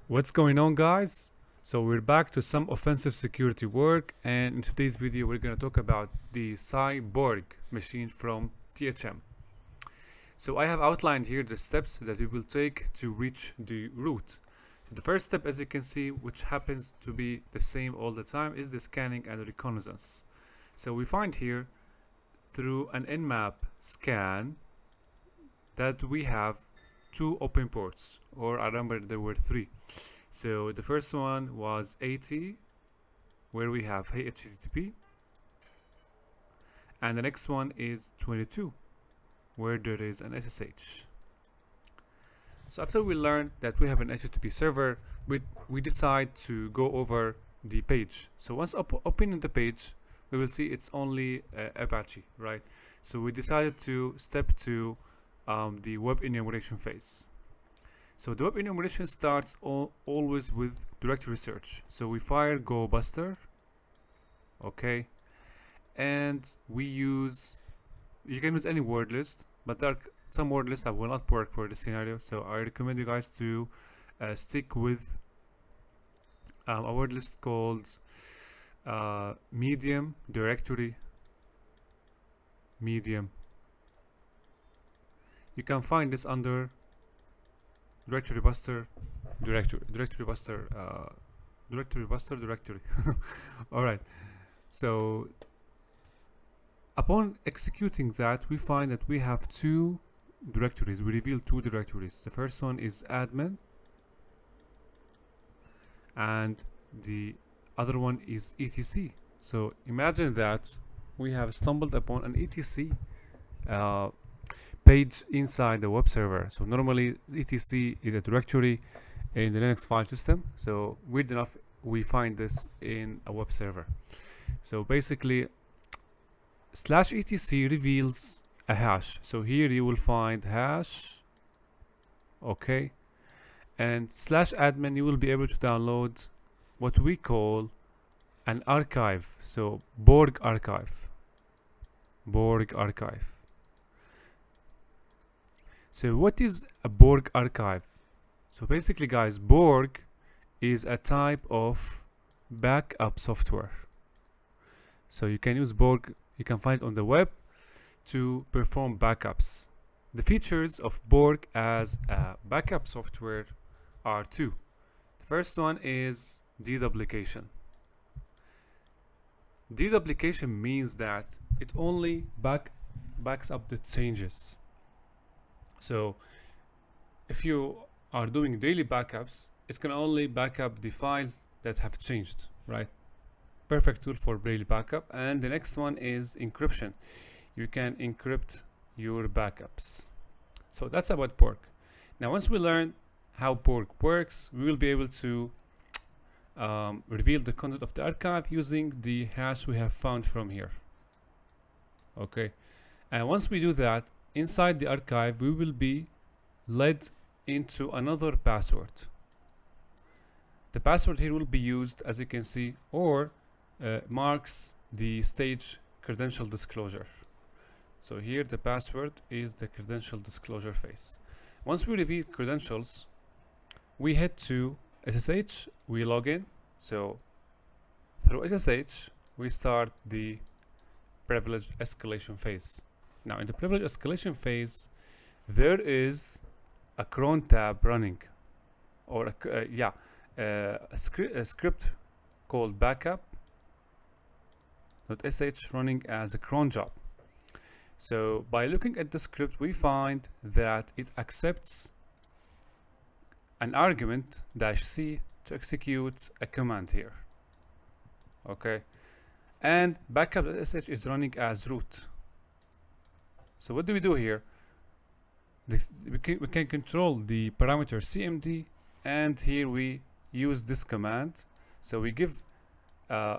What's going on, guys? So we're back to some offensive security work, and in today's video we're going to talk about the Cyborg machine from THM. So I have outlined here the steps that we will take to reach the root. So the first step, as you can see, which happens to be the same all the time, is the scanning and reconnaissance. So we find here through an nmap scan that we have two open ports, or I remember there were three. So the first one was 80, where we have hey HTTP, and the next one is 22, where there is an SSH. So after we learn that we have an HTTP server, we decide to go over the page. So once opening the page, we will see it's only Apache, right? So we decided to step to the web enumeration phase. So the web enumeration starts always with directory search. So we fire go buster, okay, and we use, you can use any word list, but there are some word lists that will not work for this scenario. So I recommend you guys to stick with a word list called medium directory medium. You can find this under directory buster directory. All right, so upon executing that, we find that we have two directories. We reveal two directories. The first one is admin, and the other one is etc. So imagine that we have stumbled upon an etc page inside the web server. So normally etc is a directory in the Linux file system. So weird enough, we find this in a web server. So basically /etc reveals a hash. So here you will find hash, okay, and /admin you will be able to download what we call an archive. So borg archive. So what is a borg archive? So basically, guys, borg is a type of backup software. So you can use borg, you can find it on the web to perform backups. The features of borg as a backup software are two. The first one is deduplication. Deduplication means that it only backs up the changes. So if you are doing daily backups, it's going to only back up the files that have changed, right? Perfect tool for daily backup. And the next one is encryption. You can encrypt your backups. So that's about borg. Now once we learn how borg works, we will be able to reveal the content of the archive using the hash we have found from here. Okay, and once we do that, inside the archive we will be led into another password. The password here will be used, as you can see, or marks the stage credential disclosure. So here the password is the credential disclosure phase. Once we reveal credentials, we head to SSH, we log in. So through SSH we start the privilege escalation phase. Now in the privilege escalation phase, there is a cron tab running, or a script called backup.sh running as a cron job. So by looking at the script, we find that it accepts an argument -c to execute a command here. Okay, and backup.sh is running as root. So what do we do here? We can control the parameter cmd, and here we use this command. So we give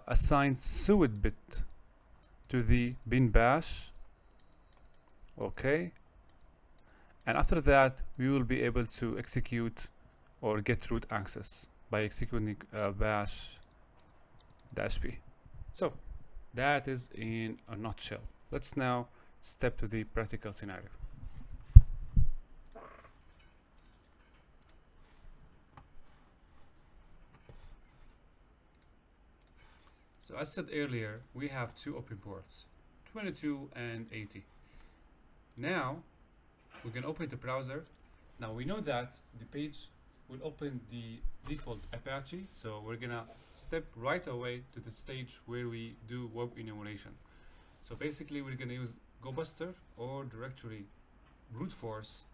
assigned sudo bit to the bin bash, okay, and after that we will be able to execute or get root access by executing bash -p. So that is in a nutshell. Let's now step to the practical scenario. So as said earlier, we have two open ports, 22 and 80. Now we're gonna open the browser. Now we know that the page will open the default Apache, so we're gonna step right away to the stage where we do web enumeration. So basically we're gonna use gobuster or directory brute force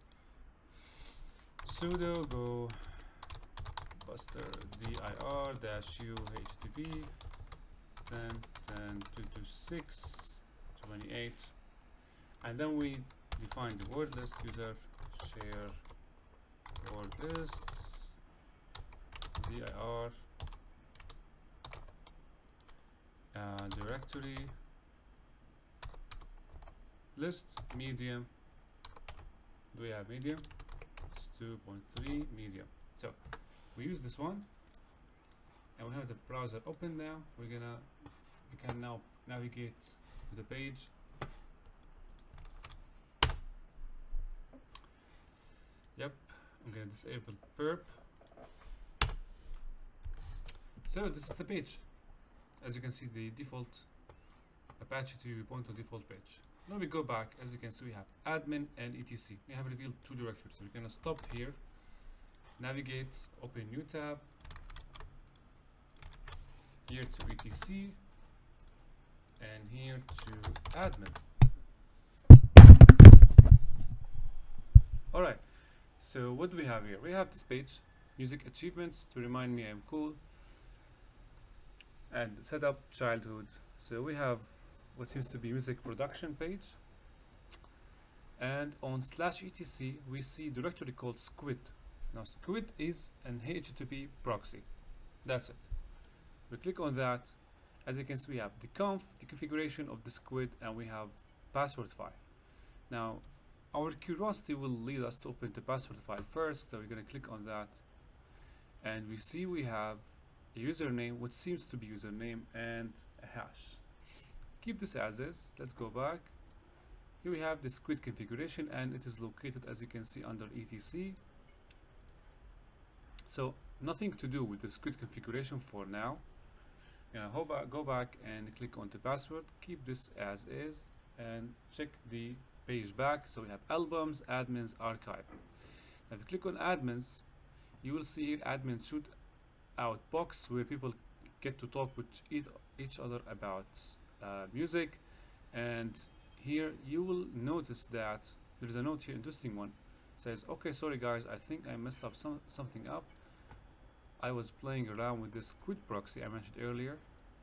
sudo go buster dir -u http 10.10.226.28, and then we define the word list user share word lists dir directory list medium. Do we have medium? It's 2.3 medium. So we use this one, and we have the browser open now. We can now navigate to the page. Yep, I'm gonna disable perp. So this is the page. As you can see, the default Apache to point to default page. Now we go back. As you can see, we have admin and etc. We have revealed two directories. So we're gonna stop here, navigate, open new tab, here to etc, and here to admin. Alright, so what do we have here? We have this page, music achievements to remind me I'm cool, and setup childhood. So we have what seems to be music production page, and on /etc we see directory called squid. Now squid is an HTTP proxy. That's it. We click on that. As you can see, we have the conf, the configuration of the squid, and we have password file. Now our curiosity will lead us to open the password file first, so we're going to click on that, and we see we have a username, what seems to be username, and a hash. Keep this as is. Let's go back. Here we have the squid configuration, and it is located, as you can see, under etc. So nothing to do with the squid configuration for now. Go back and click on the password. Keep this as is and check the page back. So we have albums, admins, archive. Now if you click on admins, you will see here admin shoot out box where people get to talk with each other about music. And here you will notice that there's a note here, interesting one. It says, okay, sorry guys, I think I messed up something up. I was playing around with this squid proxy I mentioned earlier.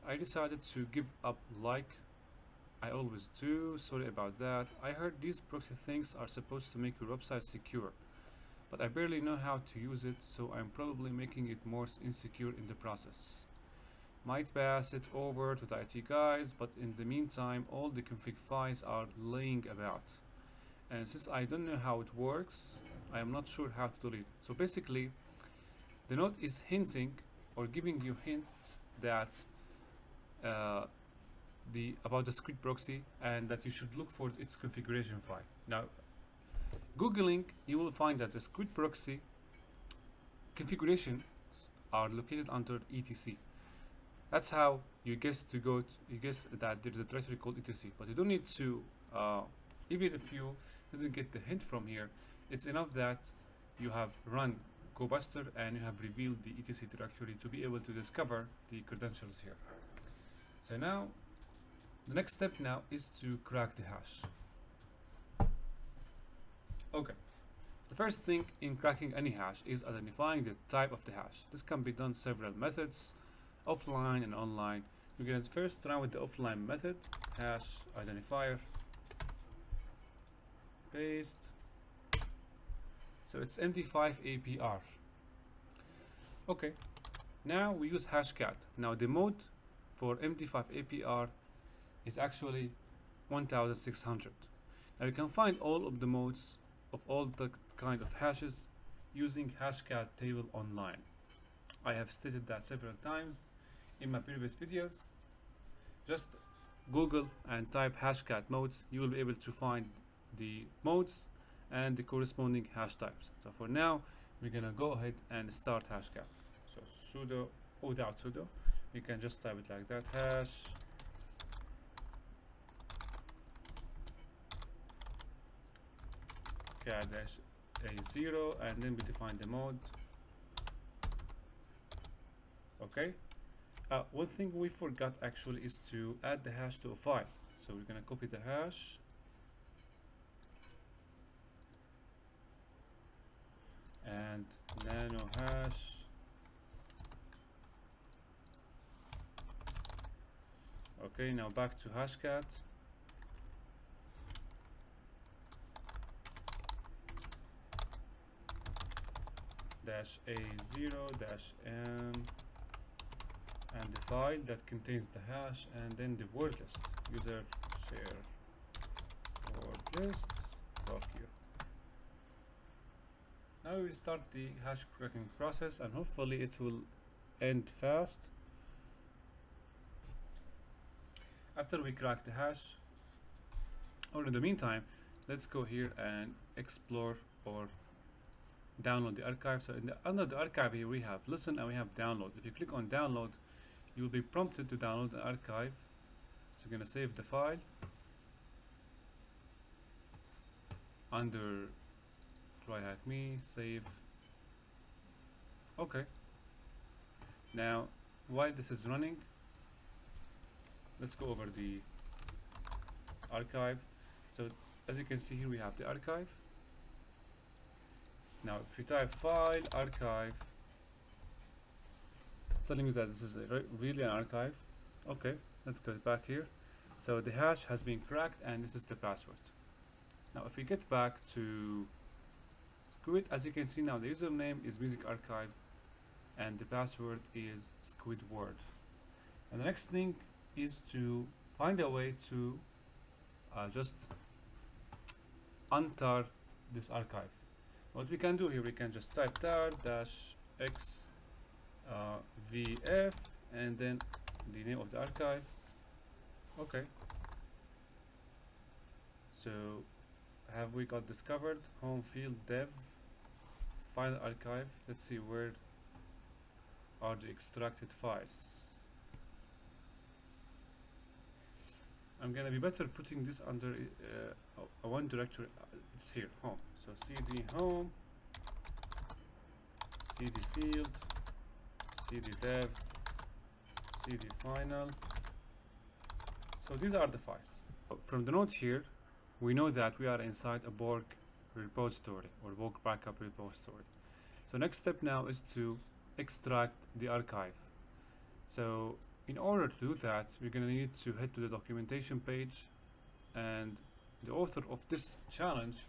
I decided to give up like I always do. Sorry about that. I heard these proxy things are supposed to make your website secure, but I barely know how to use it, so I'm probably making it more insecure in the process. Might pass it over to the IT guys, but in the meantime all the config files are laying about, and since I don't know how it works, I am not sure how to delete it. So basically the note is hinting or giving you hints that about the squid proxy, and that you should look for its configuration file. Now Googling, you will find that the squid proxy configurations are located under etc. That's how you guess that there's a directory called etc. But you don't need to, even if you didn't get the hint from here, it's enough that you have run gobuster and you have revealed the etc directory to be able to discover the credentials here. So now the next step now is to crack the hash. Okay, the first thing in cracking any hash is identifying the type of the hash. This can be done several methods, offline and online. We're going to first try with the offline method, hash identifier, paste. So it's MD5 APR. Okay, now we use hashcat. Now the mode for MD5 APR is actually 1600. Now you can find all of the modes of all the kind of hashes using hashcat table online. I have stated that several times in my previous videos. Just Google and type hashcat modes. You will be able to find the modes and the corresponding hash types. So for now, we're gonna go ahead and start hashcat. So sudo, without sudo, you can just type it like that, hash cat dash a0, and then we define the mode. Okay. One thing we forgot actually is to add the hash to a file. So we're gonna copy the hash and nano hash. Okay, now back to hashcat. Dash a0 dash m, and the file that contains the hash, and then the word list. User share word list docu. Now we will start the hash cracking process, and hopefully it will end fast. After we crack the hash, or in the meantime, let's go here and explore or download the archive. So under the archive here we have listen and we have download. If you click on download, you will be prompted to download the archive. So you're going to save the file under TryHackMe, save. Okay. Now while this is running, let's go over the archive. So as you can see here, we have the archive. Now if you type file archive, it's telling you that this is really an archive. Okay, let's go back here. So the hash has been cracked and this is the password. Now if we get back to Squid, as you can see now the username is music archive and the password is Squidward. And the next thing is to find a way to just untar this archive. What we can do here, we can just type tar dash x vf and then the name of the archive. Okay, so have we got discovered? Home field dev final archive. Let's see where are the extracted files. I'm gonna be better putting this under one directory. It's here, home. So cd home, cd field, cd dev, cd final. So these are the files. From the note here, we know that we are inside a Borg repository or Borg backup repository. So next step now is to extract the archive. So in order to do that, we're going to need to head to the documentation page, and the author of this challenge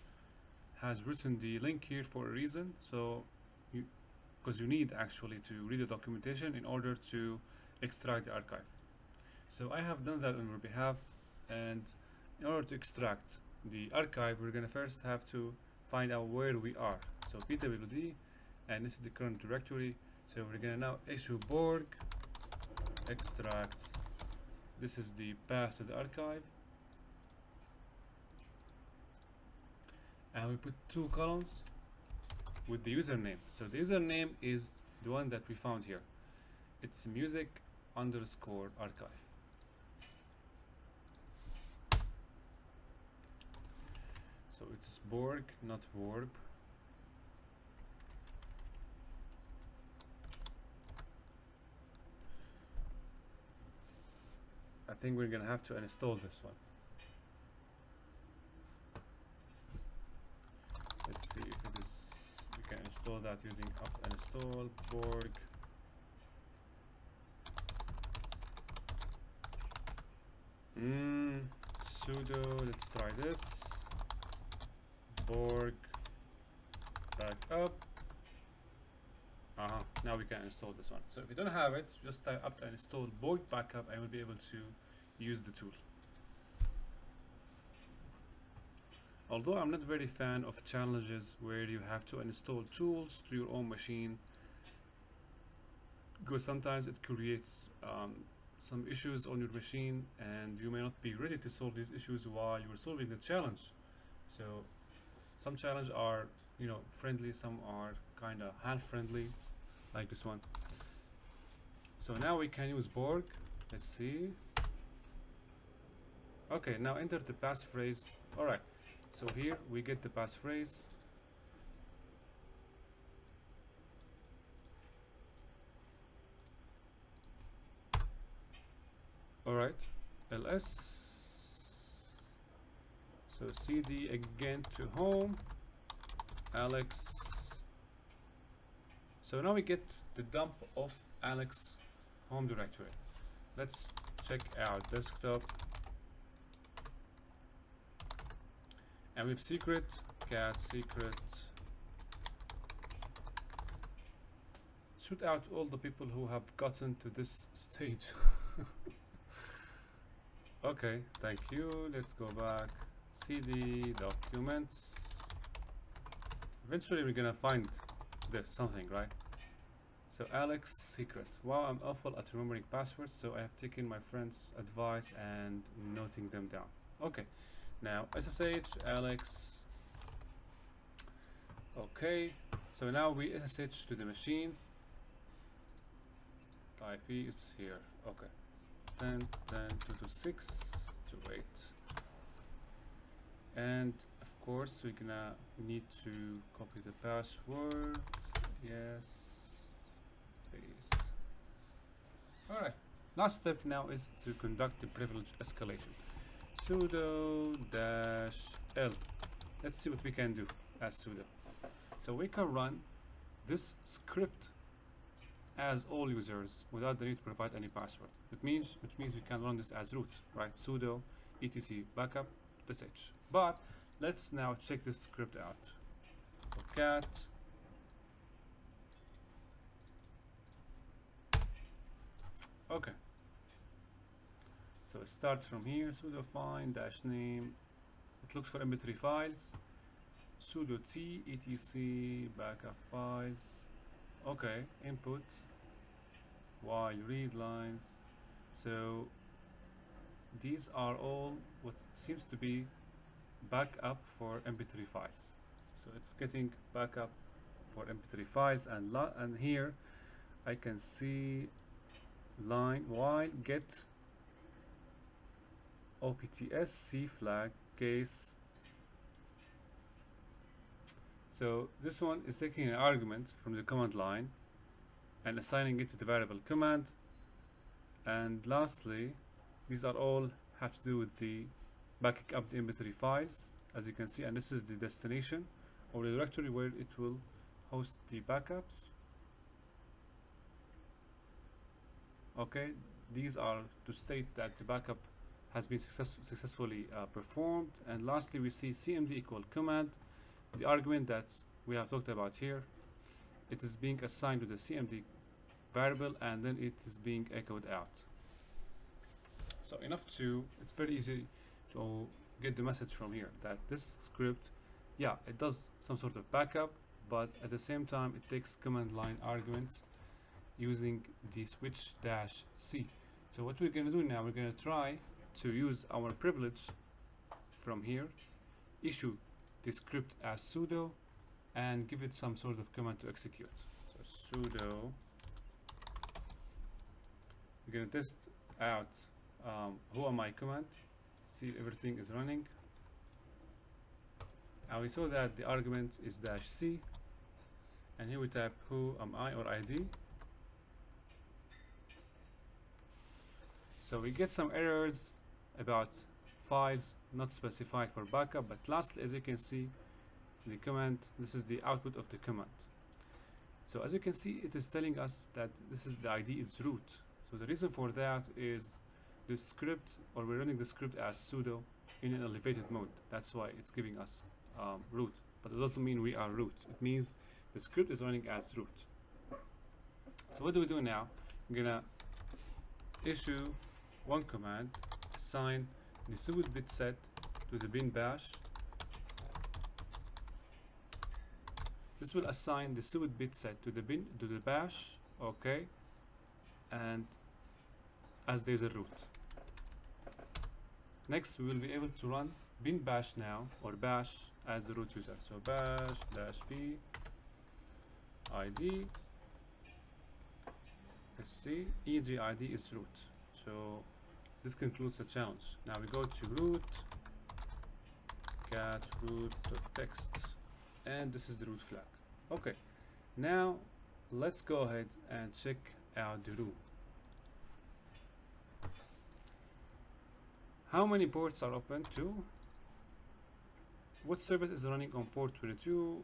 has written the link here for a reason. So because you need actually to read the documentation in order to extract the archive. So I have done that on your behalf, and in order to extract the archive, we're going to first have to find out where we are. So pwd, and this is the current directory. So we're going to now issue borg extract. This is the path to the archive, and we put 2 columns with the username. So the username is the one that we found here. It's music underscore archive. So it's borg, not warp. I think we're gonna have to install this one. Let's see if it is. We can install that using apt install borg. Sudo. Let's try this. Borg backup. Now we can install this one. So if you don't have it, just type apt install borg backup and we'll be able to use the tool. Although I'm not very fan of challenges where you have to install tools to your own machine, because sometimes it creates some issues on your machine and you may not be ready to solve these issues while you're solving the challenge. So some challenges are, you know, friendly, some are kind of half friendly, like this one. So now we can use borg. Let's see. Okay, now enter the passphrase. Alright, so here we get the passphrase. Alright, ls. So cd again to home, Alex. So now we get the dump of Alex home directory. Let's check out desktop. And we have secret, cat secret. Shoot out all the people who have gotten to this stage. Okay, thank you. Let's go back. CD documents. Eventually we're gonna find this something, right? So Alex secret. Wow, I'm awful at remembering passwords, so I have taken my friend's advice and noting them down. Okay, now SSH Alex. Okay, so now we SSH to the machine. The IP is here. Okay, 10.10.226 to 8. And of course we're gonna need to copy the password. Yes, paste. Alright, last step now is to conduct the privilege escalation. Sudo -l. Let's see what we can do as sudo. So we can run this script as all users without the need to provide any password. Which means we can run this as root, right? Sudo etc backup sh. But let's now check this script out. So cat okay. So it starts from here. Sudo find dash name. It looks for mp3 files. Sudo t etc backup files. Okay, input while read lines. So these are all what seems to be backup for mp3 files. So it's getting backup for mp3 files, and here I can see line while get opts c flag case. So this one is taking an argument from the command line and assigning it to the variable command. And lastly, these are all have to do with the backing up the mp3 files, as you can see, and this is the destination or the directory where it will host the backups. Okay, these are to state that the backup has been successfully performed. And lastly, we see cmd equal command, the argument that we have talked about here. It is being assigned to the cmd variable and then it is being echoed out. So it's very easy to get the message from here that this script, yeah, it does some sort of backup, but at the same time it takes command line arguments using the switch dash c. So what we're going to do now, we're going to try to use our privilege from here, issue the script as sudo, and give it some sort of command to execute. So sudo, we're going to test out who am I command, see if everything is running. And we saw that the argument is dash c, and here we type who am I or id. So we get some errors about files not specified for backup, but lastly, as you can see, the command, this is the output of the command. So as you can see, it is telling us that this is the ID is root. So the reason for that is the script, or we're running the script as sudo in an elevated mode. That's why it's giving us root, but it doesn't mean we are root. It means the script is running as root. So what do we do now? We're gonna issue one command, assign the sudo bit set to the bin bash. This will assign the sudo bit set to the bash, okay, and as there's a root. Next, we will be able to run bin bash now, or bash as the root user. So bash dash b id. see, EGID is root. So this concludes the challenge. Now we go to root, cat root.text, and this is the root flag. Okay, now let's go ahead and check out the room. How many ports are open? 2. What service is running on port 22?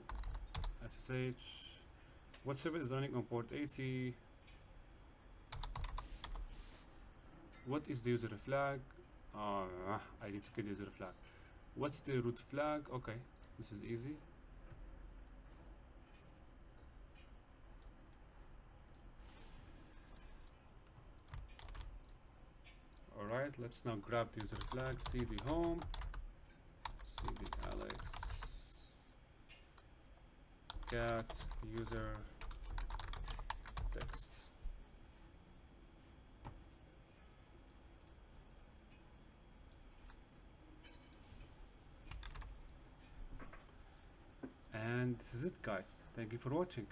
SSH. What service is running on port 80? What is the user flag? I need to get the user flag. What's the root flag? Okay, this is easy. Alright, let's now grab the user flag, cd home, cd alex, cat user text. And this is it, guys. Thank you for watching.